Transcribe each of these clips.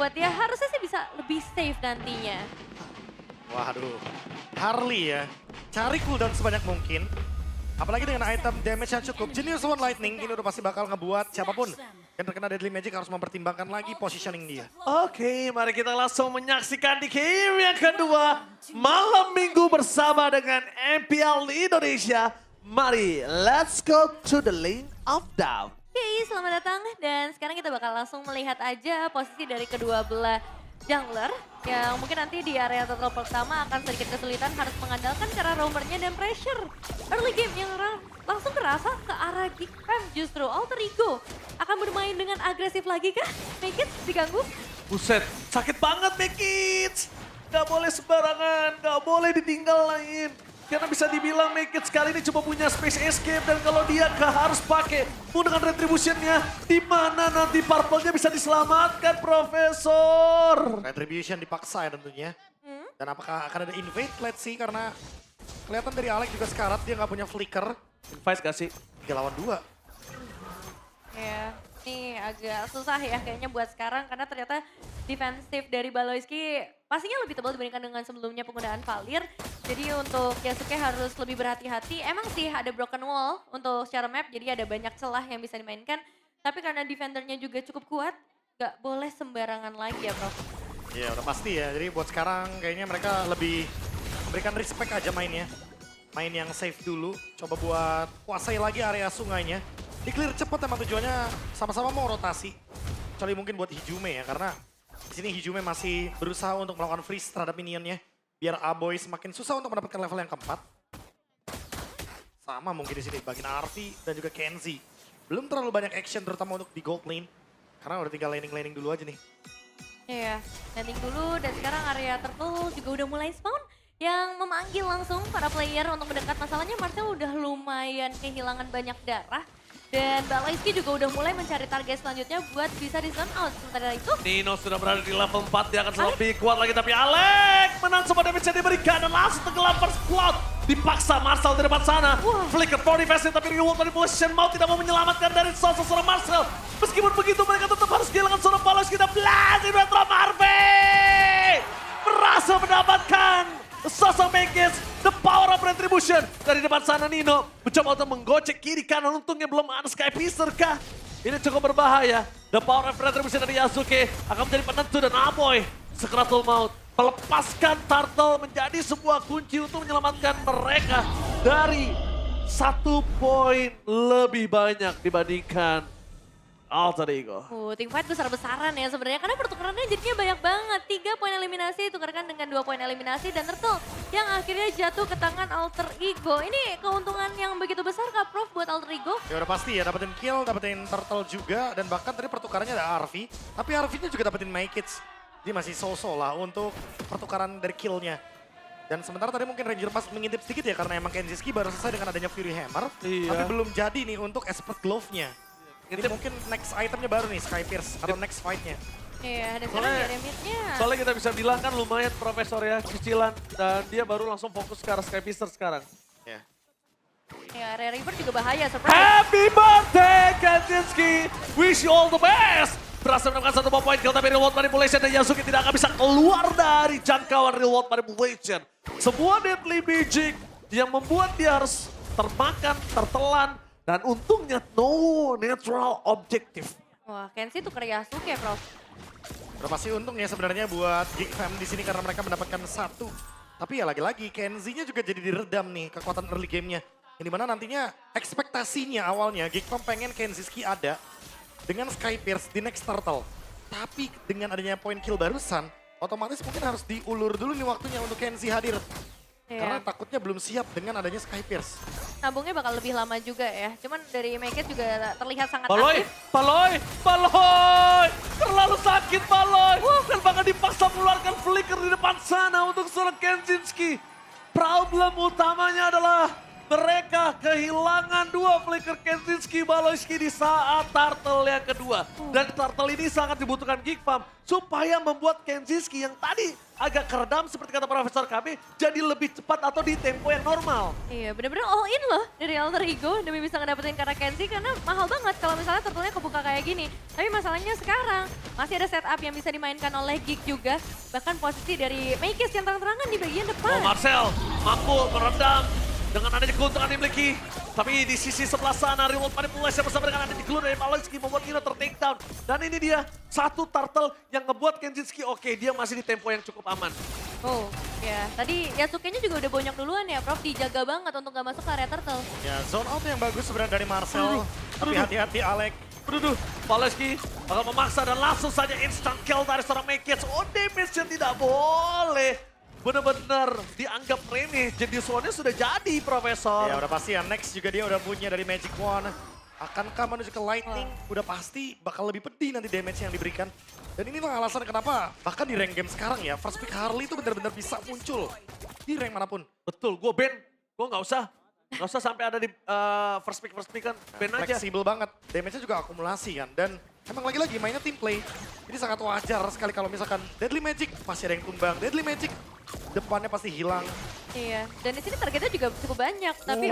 buat dia harusnya sih bisa lebih safe nantinya. Waduh, Harley ya. Cari cooldown sebanyak mungkin. Apalagi dengan item damage yang cukup. Genius One Lightning ini udah pasti bakal ngebuat siapapun yang terkena Deadly Magic harus mempertimbangkan lagi positioning dia. Oke, mari kita langsung menyaksikan di game yang kedua. Malam minggu bersama dengan MPL Indonesia. Mari, let's go to the lane of doubt. Oke, selamat datang dan sekarang kita bakal langsung melihat aja posisi dari kedua belah jungler yang mungkin nanti di area turtle pertama akan sedikit kesulitan harus mengandalkan cara roamernya dan pressure. Early game yang langsung kerasa ke arah Geekfam justru Alter Ego akan bermain dengan agresif lagi kah? Make it diganggu? Buset, sakit banget Mekits. Gak boleh sembarangan, gak boleh ditinggal lain. Karena bisa dibilang Mekits kali ini cuma punya space escape dan kalau dia gak harus pakai dengan retributionnya, di mana nanti purple-nya bisa diselamatkan, Profesor? Retribution dipaksa ya tentunya. Dan apakah akan ada invade? Let's see, karena kelihatan dari Alex juga sekarat, dia nggak punya flicker. Invite gak sih? 3 lawan 2. Ya, ini agak susah ya kayaknya buat sekarang karena ternyata defensif dari Baloyski pastinya lebih tebal dibandingkan dengan sebelumnya penggunaan Valir. Jadi untuk Yasuke harus lebih berhati-hati. Emang sih ada broken wall untuk secara map jadi ada banyak celah yang bisa dimainkan. Tapi karena defendernya juga cukup kuat, gak boleh sembarangan lagi ya Prof. Ya udah pasti ya, jadi buat sekarang kayaknya mereka lebih memberikan respect aja mainnya. Main yang safe dulu, coba buat kuasai lagi area sungainya. Di clear cepet emang tujuannya sama-sama mau rotasi. Kecuali mungkin buat Hijume ya, karena di sini Hijume masih berusaha untuk melakukan freeze terhadap minionnya. Biar Aboy semakin susah untuk mendapatkan level yang keempat. Sama mungkin di sini bagian Arfi dan juga Kenzie. Belum terlalu banyak action terutama untuk di gold lane. Karena udah tinggal laning-laning dulu aja nih. Iya, landing dulu dan sekarang area turtle juga udah mulai spawn yang memanggil langsung para player untuk mendekat. Masalahnya Marcel udah lumayan kehilangan banyak darah dan Baloyski juga udah mulai mencari target selanjutnya buat bisa di zone out. Sementara itu Nino sudah berada di level 4, dia akan selalu lebih kuat lagi. Tapi Alex menang semua damage yang diberikan dan langsung tenggelam first blood. Dipaksa Marcel di depan sana. Flicker for defense tapi reward manipulation mau tidak mau menyelamatkan dari sosok seorang Marcel. Meskipun begitu mereka tetap harus kehilangan seorang Palos. Kita blast di Retro Marvey. Berhasil mendapatkan sosok Mekis. The power of retribution. Dari depan sana Nino mencoba untuk menggocek kiri kanan. Untungnya belum ada Sky Piercer kah? Ini cukup berbahaya. The power of retribution dari Yasuke akan menjadi penentu dan Aboy sekeratul maut. Melepaskan Turtle menjadi sebuah kunci untuk menyelamatkan mereka dari 1 poin lebih banyak dibandingkan Alter Ego. teamfight besar-besaran ya sebenarnya karena pertukarannya jadinya banyak banget. 3 poin eliminasi ditukarkan dengan 2 poin eliminasi dan Turtle yang akhirnya jatuh ke tangan Alter Ego. Ini keuntungan yang begitu besar kah Prof buat Alter Ego? Ya udah pasti ya, dapetin kill, dapetin turtle juga. Dan bahkan tadi pertukarannya ada Arvi. Tapi Arvi-nya juga dapetin Mekits. Dia masih so-so lah untuk pertukaran dari kill-nya. Dan sementara tadi mungkin Ranger Pass mengintip sedikit ya karena emang Kenziski baru selesai dengan adanya Fury Hammer. Iya. Tapi belum jadi nih untuk Expert Glove-nya. Ini mungkin next itemnya baru nih, Sky Pierce atau next fight-nya. Iya, dan sekarang di remit-nya. Soalnya kita bisa bilang kan lumayan Profesor ya, cicilan. Dan dia baru langsung fokus ke arah Sky Piercer sekarang. Ya. Ya, area River juga bahaya, surprise. Happy birthday Kanzinski, wish you all the best. Berhasil mendapatkan 1 poin kill tapi reward manipulation dan Yasuke tidak akan bisa keluar dari jangkauan reward manipulation. Sebuah deadly magic yang membuat dia harus termakan, tertelan. Dan untungnya no natural objective. Wah, Kenzie tuker Yasuke, Prof. Udah pasti untung ya sebenarnya buat Geek Fam di sini karena mereka mendapatkan 1. Tapi ya lagi-lagi Kenzie-nya juga jadi diredam nih kekuatan early game-nya. Yang dimana nantinya ekspektasinya awalnya Geek Fam pengen Kenziski ada dengan Sky Pierce di next turtle. Tapi dengan adanya poin kill barusan, otomatis mungkin harus diulur dulu nih waktunya untuk Kenzie hadir. Karena Iya. takutnya belum siap dengan adanya Sky Pierce. Nabungnya bakal lebih lama juga ya. Cuman dari Mekit juga terlihat sangat Paloy, aktif. Paloy, terlalu sakit Paloy. Dan bahkan dipaksa mengeluarkan flicker di depan sana untuk seorang Kenzinski. Problem utamanya adalah Mereka kehilangan 2 flicker Kenzinski Baloyski di saat turtle yang kedua. Dan turtle ini sangat dibutuhkan Geek Farm supaya membuat Kenzinski yang tadi agak keredam seperti kata Profesor KB jadi lebih cepat atau di tempo yang normal. Iya, bener-bener all in loh dari Alter Ego demi bisa ngedapetin Kara Kenzie karena mahal banget kalau misalnya turtle-nya kebuka kayak gini. Tapi masalahnya sekarang masih ada setup yang bisa dimainkan oleh Geek juga. Bahkan posisi dari Maykes yang terang-terangan di bagian depan. Oh, Marcel mampu meredam dengan adanya keuntungan dimiliki. Tapi di sisi sebelah sana, Remote Manipulation bersama dengan adanya Glue dari Baloyski membuat Nino ter-take down. Dan ini dia, satu turtle yang ngebuat Kenzinski oke, dia masih di tempo yang cukup aman. Oh, ya. Tadi Yasuke-nya juga udah bonyok duluan ya, Prof. Dijaga banget untuk gak masuk ke area turtle. Ya, zone out yang bagus sebenarnya dari Marcel. Tapi hati-hati Alek. Aduh, Baloyski bakal memaksa dan langsung saja instant kill dari seorang Maykes. Oh, damage-nya tidak boleh. Benar-benar dianggap remeh. Jadi soalnya sudah jadi, Profesor. Ya udah pasti ya, next juga dia udah punya dari Magic Wand. Akankah menuju ke Lightning? Udah pasti bakal lebih pedih nanti damage yang diberikan. Dan ini tuh alasan kenapa bahkan di rank game sekarang ya, first pick Harley itu benar-benar bisa muncul di rank manapun. Betul, gue ban. Gue nggak usah. Nggak usah sampai ada di first pick kan. Ban aja. Fleksibel banget, damage-nya juga akumulasi kan. Dan emang lagi-lagi mainnya team play. Jadi sangat wajar sekali kalau misalkan Deadly Magic pasti ada yang tumbang. Deadly Magic depannya pasti hilang. Iya, dan di sini targetnya juga cukup banyak. Tapi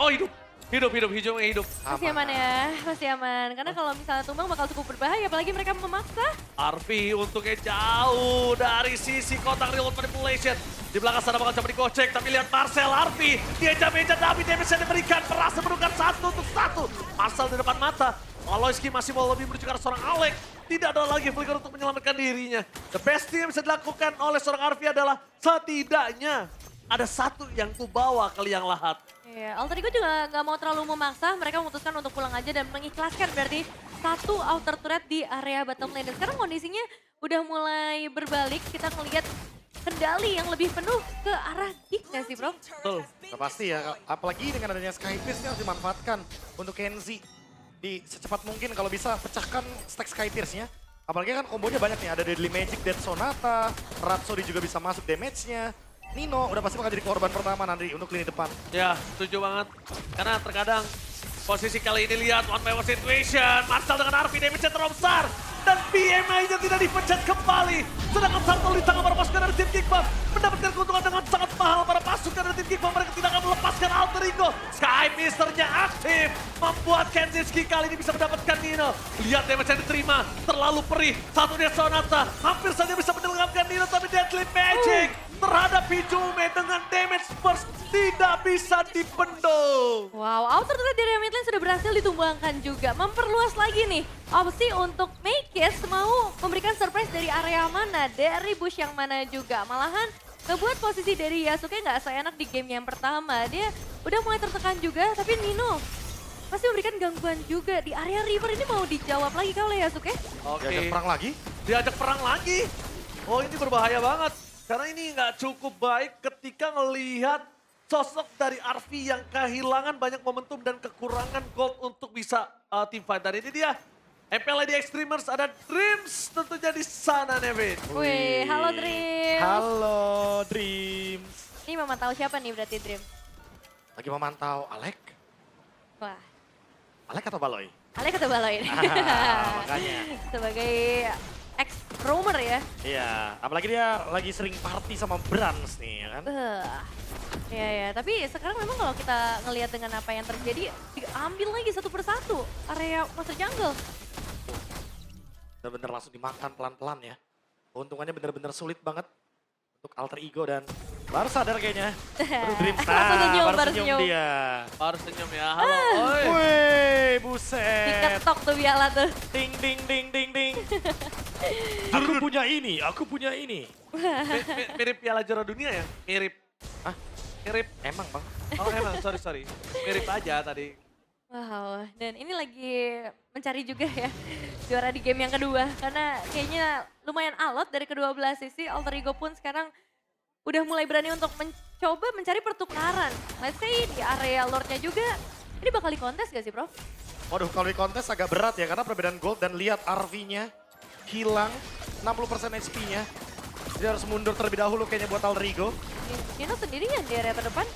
Oh, hidup. Hijaunya hidup. masih aman ya, masih aman. Karena kalau misalnya tumbang bakal cukup berbahaya, apalagi mereka memaksa. Arfi untuknya jauh dari sisi kotak Remote Manipulation. Di belakang sana bakal coba digocek, tapi lihat Marcel, Arfi. Dia jam-jam tapi damage yang diberikan. Berhasil menukar 1-1. Marcel di depan mata. Baloyski masih mau lebih menuju ke arah seorang Alek. Tidak ada lagi flicker untuk menyelamatkan dirinya. The best thing yang bisa dilakukan oleh seorang Arfi adalah setidaknya ada satu yang ku bawa ke liang lahat. Iya, Alter Ego juga nggak mau terlalu memaksa. Mereka memutuskan untuk pulang aja dan mengikhlaskan berarti satu outer turret di area bottom lane. Dan sekarang kondisinya udah mulai berbalik. Kita ngelihat kendali yang lebih penuh ke arah Geek nggak sih, Bro? Betul. Nah, pasti ya, apalagi dengan adanya Skypierce ini harus dimanfaatkan untuk Kenzie. Di secepat mungkin kalau bisa pecahkan stack Skypierce-nya. Apalagi kan kombonya banyak nih, ada Deadly Magic, Dead Sonata, Rhapsody juga bisa masuk damage-nya. Nino udah pasti bakal jadi korban pertama nanti untuk lini depan. Ya, setuju banget. Karena terkadang posisi kali ini lihat one by one situation. Marcel dengan Arfi damage-nya terlalu besar. Dan BMI-nya tidak dipencet kembali. Sedangkan Turtle di tangan para pasukan dari tim Geek Farm mendapatkan keuntungan dengan sangat mahal. Para pasukan dari tim Geek Farm mereka tidak akan melepaskan Alter Ego. Sky Mister-nya aktif. Membuat Kenzinski kali ini bisa mendapatkan Nino. Lihat damage yang diterima. Terlalu perih. Satu dia Sonata. Hampir saja bisa menyelamatkan Nino. Tapi Deadly Magic terhadap Hijume dengan damage burst tidak bisa dibendung. Wow, outer turret dari mid lane sudah berhasil ditumbangkan juga. Memperluas lagi nih opsi untuk Maykes mau memberikan surprise dari area mana, dari bush yang mana juga. Malahan ngebuat posisi dari Yasuke nggak seenak di game yang pertama. Dia udah mulai tertekan juga, tapi Nino masih memberikan gangguan juga. Di area river ini mau dijawab lagi kali Yasuke? Oke. Diajak perang lagi. Diajak perang lagi. Oh, ini berbahaya banget. Karena ini nggak cukup baik ketika ngelihat sosok dari Arfi yang kehilangan banyak momentum dan kekurangan gold untuk bisa team fight. Dan ini dia, MPL ID Extremers, ada Dreams tentunya di sana, Nevin. Wih, halo Dream. Halo Dreams. Ini memantau siapa nih berarti Dream? Lagi memantau Alek. Wah, Alek atau Baloy? Alek atau Baloy? Makanya. Sebagai ex-roamer ya. Iya, apalagi dia lagi sering party sama Brans nih ya kan. Iya ya, tapi sekarang memang kalau kita ngelihat dengan apa yang terjadi, diambil lagi satu persatu area Monster Jungle. Bener-bener langsung dimakan pelan-pelan ya. Keuntungannya bener-bener sulit banget untuk Alter Ego dan baru sadar kayaknya. Aduh Dreams, Langsung senyum, baru baru senyum senyum. dia. Harus senyum ya, halo. Oi. Wih, buset. Diketok tuh Biala tuh. Ding, ding, ding, ding, ding. Aku punya ini, aku punya ini. Mirip Piala Juara Dunia ya? Mirip. Hah? Mirip. Emang bang? Oh emang, sorry. Mirip aja tadi. Wow, dan ini lagi mencari juga ya juara di game yang kedua. Karena kayaknya lumayan alot dari kedua belah sisi. Alter Ego pun sekarang udah mulai berani untuk mencoba mencari pertukaran. Let's say di area Lordnya juga, ini bakal dikontes gak sih Prof? Waduh, kalau di kontes agak berat ya karena perbedaan gold dan lihat RV-nya hilang 60% HP-nya. Jadi harus mundur terlebih dahulu kayaknya buat Alter Ego. Nino sendirian di area terdepan.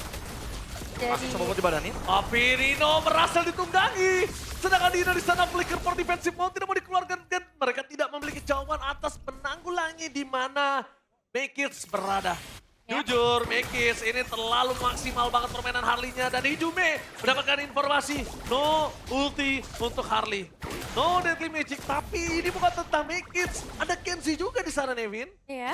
Masih coba buat dibadanin. Tapi Nino berhasil ditunggangi. Sedangkan Nino di sana flicker for defensive mode tidak mau dikeluarkan. Dan mereka tidak memiliki jawaban atas menanggulangi di mana Mekis berada. Ya. Jujur, Mekis ini terlalu maksimal banget permainan Harley-nya. Dan Hijume mendapatkan informasi, no ulti untuk Harley. No deadly magic, tapi ini bukan tentang Mekis. Ada Kenzie juga di sana, Nevin. Ya,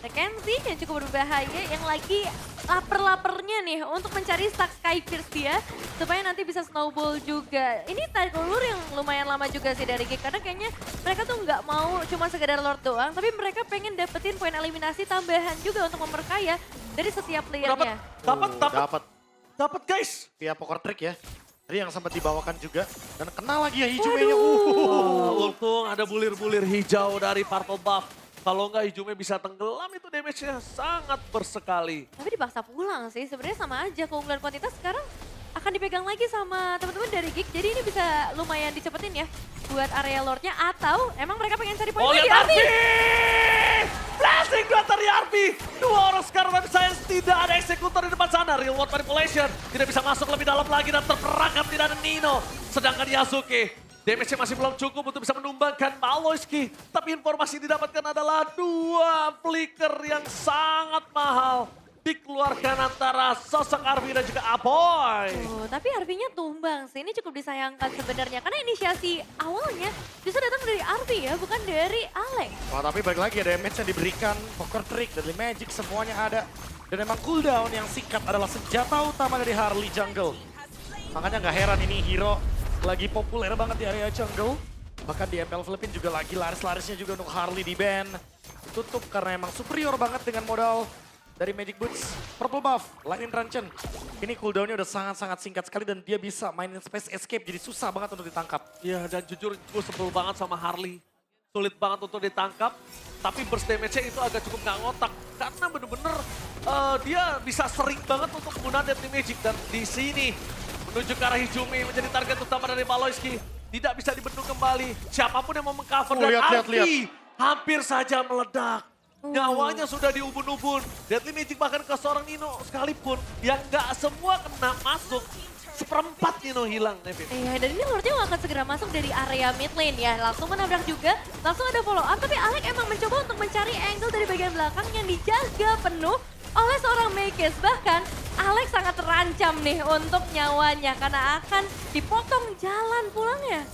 ada Kenzie yang cukup berbahaya yang lagi lapar-lapernya nih untuk mencari stack Skyfierce dia supaya nanti bisa snowball juga. Ini tarik ulur yang lumayan lama juga sih dari Gig karena kayaknya mereka tuh nggak mau cuma sekedar Lord doang, tapi mereka pengen dapetin poin eliminasi tambahan juga untuk memperkaya dari setiap playernya. Dapat guys. Via poker trick ya. Tadi yang sempat dibawakan juga. Dan kena lagi ya Hijume-nya. Untung ada bulir-bulir hijau dari Purple Buff. Kalau nggak Hijume bisa tenggelam itu damage-nya sangat bersekali. Tapi dipaksa pulang sih, sebenarnya sama aja keunggulan kuantitas sekarang akan dipegang lagi sama teman-teman dari Gig. Jadi ini bisa lumayan dicepetin ya buat area Lord-nya atau emang mereka pengen cari poin lagi. Arfi! Blessing dua dari Arfi. Dua orang sekarang tapi sayang tidak ada eksekutor di depan sana. Real world manipulation tidak bisa masuk lebih dalam lagi dan terperangkap tidak ada Nino. Sedangkan Yasuke damage-nya masih belum cukup untuk bisa menumbangkan Maloyski. Tapi informasi yang didapatkan adalah dua flicker yang sangat mahal dikeluarkan antara sosok Arfi dan juga Apoy. Tapi Arfi-nya tumbang sih, ini cukup disayangkan sebenarnya. Karena inisiasi awalnya justru datang dari Arfi ya, bukan dari Alex. Wah tapi balik lagi ada damage yang diberikan, poker trick, deadly magic semuanya ada. Dan emang cooldown yang singkat adalah senjata utama dari Harley jungle. Makanya nggak heran ini hero lagi populer banget di area jungle. Bahkan di MPL Philippines juga lagi laris-larisnya juga untuk Harley di ban. Tutup karena emang superior banget dengan modal dari Magic Boots. Purple Buff, Lightning Truncheon. Ini cooldownnya udah sangat-sangat singkat sekali dan dia bisa mainin space escape jadi susah banget untuk ditangkap. Ya dan jujur gue sebel banget sama Harley. Sulit banget untuk ditangkap. Tapi burst damage-nya itu agak cukup nggak ngotak. Karena bener-bener dia bisa sering banget untuk menggunakan Deadly Magic. Dan di sini menuju ke arah Hijume menjadi target utama dari Maloyski. Tidak bisa dibendung kembali. Siapapun yang mau mengcover dan Arfi hampir saja meledak. Nyawanya sudah diubun-ubun. Deadly Magic bahkan ke seorang Nino sekalipun. Yang nggak semua kena masuk. Seperempat Nino hilang, Nevin. Iya, dan ini Lordnya akan segera masuk dari area mid lane ya. Langsung menabrak juga, langsung ada follow up. Tapi Alex emang mencoba untuk mencari angle dari bagian belakang yang dijaga penuh oleh seorang Mekis. Bahkan Alex sangat terancam nih untuk nyawanya karena akan dipotong jalan pulangnya.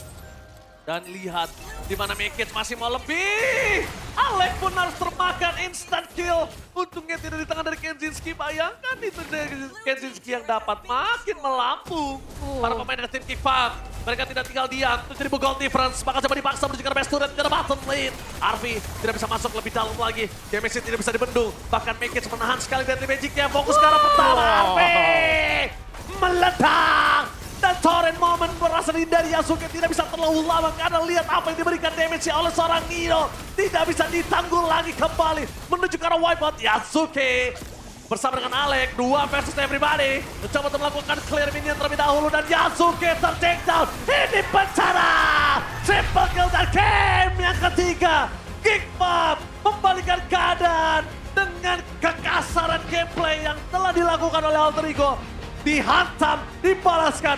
Dan lihat di mana Mekis masih mau lebih. Alex pun harus termakan instant kill. Untungnya tidak di tangan dari Kenzinski. Bayangkan itu dari Kenzinski yang dapat makin melampung. Para pemain dari tim Kick Farm. Mereka tidak tinggal diam. Itu jadi goal difference. Maka coba dipaksa menuju ke best turret ke bottom lane. Arfi tidak bisa masuk lebih dalam lagi. Damage tidak bisa dibendung. Bahkan Mekis menahan sekali dari Magicnya. Fokus ke arah pertama. Arfi meledak. Dan torrent moment berasal dari Yasuke tidak bisa terlalu lama karena lihat apa yang diberikan damage oleh seorang Nino. Tidak bisa ditanggul lagi kembali menuju ke arah wipeout. Yasuke bersama dengan Alex, 2 versus everybody. Mencoba untuk melakukan clear minion terlebih dahulu dan Yasuke ter-take down. Ini bencana! Triple kill dan game yang ketiga. Geek Farm membalikan keadaan dengan kekasaran gameplay yang telah dilakukan oleh Alter Ego. Dihantam, dibalaskan